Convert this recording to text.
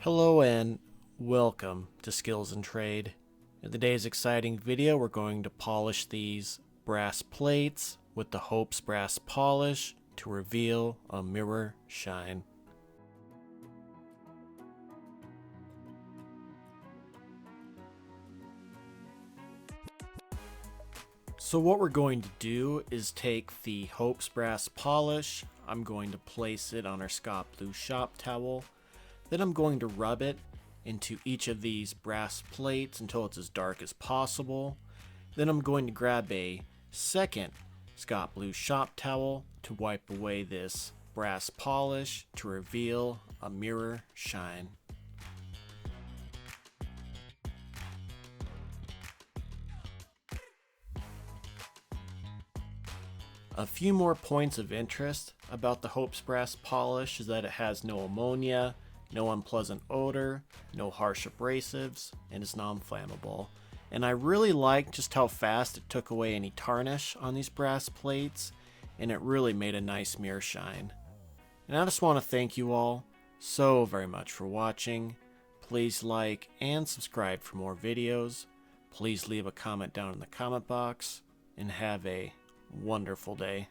Hello and welcome to Skills and Trade. In today's exciting video, we're going to polish these brass plates with the Hope's brass polish to reveal a mirror shine. So what we're going to do is take the Hope's brass polish. I'm going to place it on our Scott Blue shop towel. Then I'm going to rub it into each of these brass plates until it's as dark as possible. Then I'm going to grab a second Scott Blue shop towel to wipe away this brass polish to reveal a mirror shine. A few more points of interest about the Hope's brass polish is that it has no ammonia, no unpleasant odor, no harsh abrasives, and is non-flammable. And I really like just how fast it took away any tarnish on these brass plates, and it really made a nice mirror shine. And I just want to thank you all so very much for watching. Please like and subscribe for more videos. Please leave a comment down in the comment box, and have a wonderful day.